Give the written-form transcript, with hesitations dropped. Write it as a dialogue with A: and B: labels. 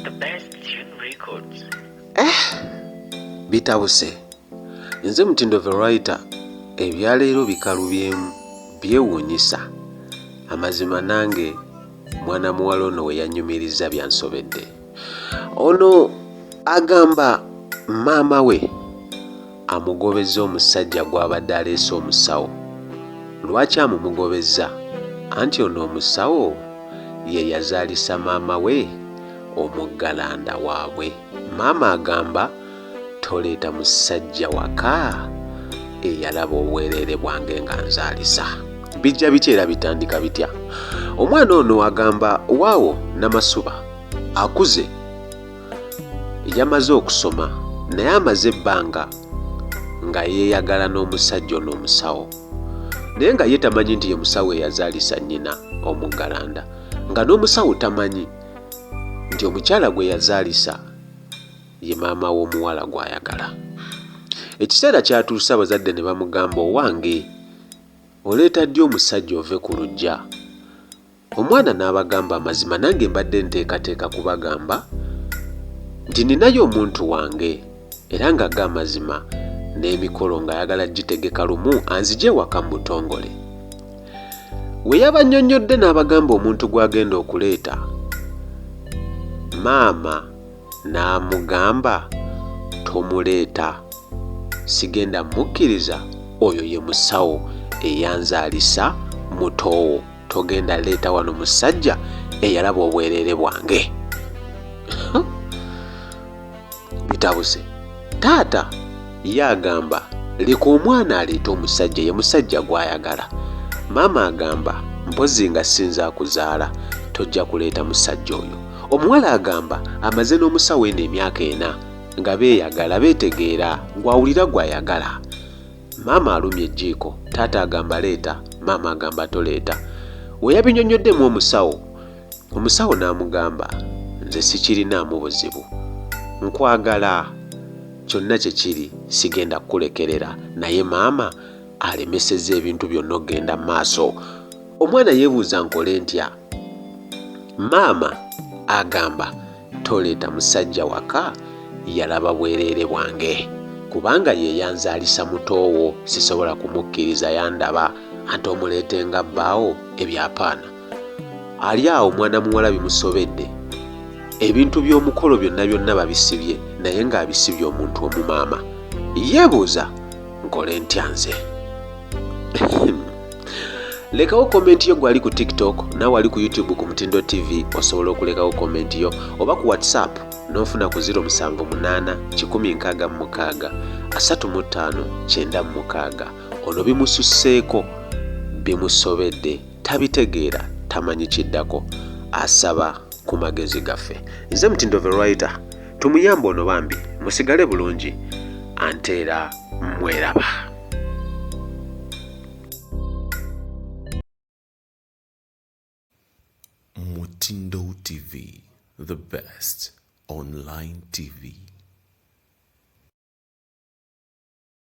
A: The best tune records.
B: Bitabuse. Nze mutindo variety ebyaleero bikalu byemu byewuunyisa. Amazima nange mwana muwala ono we yanyumiriza byansobedde. Ono agamba maama we amugobezza omusajja gw'abadde aleese omusawo. Lwaki amumugobezza? Anti ono omusawo ye yazaalisa maama we omuggalanda waabwe. Maama agamba toleeta musajja waka eyalaba obweerere bwange nga nzaalisa. Bijja bitya era bitandika bitya? Omwana ono agamba waawo Namasuba akuze, yamaze okusoma naye amaze ebbanga nga yeeyagala n'omusajja ono omusawo, naye nga ye tamanyi nti ye musawo eyazaalisa nnyina omuggalanda, nga n'omusawo tamanyi nti omukyala gwe yazaalisa ye maama w'omuwala gw'ayagala. Ekiseera kyatuuse abazadde ne bamugamba owange oleeta ddi omusajja ove ku luggya? Omwana n'abagamba amazima nange mbadde nteekateeka kubagamba nti ninayo omuntu wange era nga ga amazima n'emikolo ng'ayagala gitegeka lumu anzije waka mu butongole. We yabannyonnyodde n'abagamba omuntu gw'agenda okuleeta, maama n'amugamba tomuleeta, sigenda mukkiriza, oyo ye musawo eyanzaalisa mutoowo, togenda leeta wano musajja eyalaba obwereere bwange. Bitabuse taata ye agamba leka omwana aleeta omusajja, ye musajja gw'ayagala. Maama agamba mpozi nga sinza akuzaala tojja kuleeta musajja oyo. Omuwala agamba amaze n'omusawo eno emyaka 4 nga beeyagala beetegeera, gw'awulira gw'ayagala. Maama alumya ejjiiko, taata agamba leeta, maama agamba toleeta. We yabinnyonnyoddemu omusawo n'amugamba nze sikirinaamu buzibu, nkwagala kyonna kye kiri, sigenda kukulekerera, naye maama alemesezza ebintu byonna okgenda mu maaso. Omwana yeebuuza nkole ntya? Maama agamba toleeta musajja waka yalaba bwereere bwange, kubanga ye yanzaalisa mutoowo, sisobola kumukkiriza yandaba, anti omuleete nga bbaawo ebyapaana. Ali awo mwana muwala bimusobedde, ebintu by'omukolo byonna byonna babisibye, naye ng'abisibye omuntu omu maama. Yeebuuza nkole ntya nze? Lekawo komenti yo gwali ku TikTok, nawe ali ku YouTube ku Mutindo TV, osobola okulekawo komenti yo, oba ku WhatsApp n'ofuna ku 078 166 35 96. Ono bimususseeko, bimusobedde, tabitegeera, tamanyi kiddako, asaba ku magezi gaffe. Nze Mutindo variety, tumuyambe ono bambi, musigale bulungi, anteera mweraba.
C: Mutindo TV, the best online TV.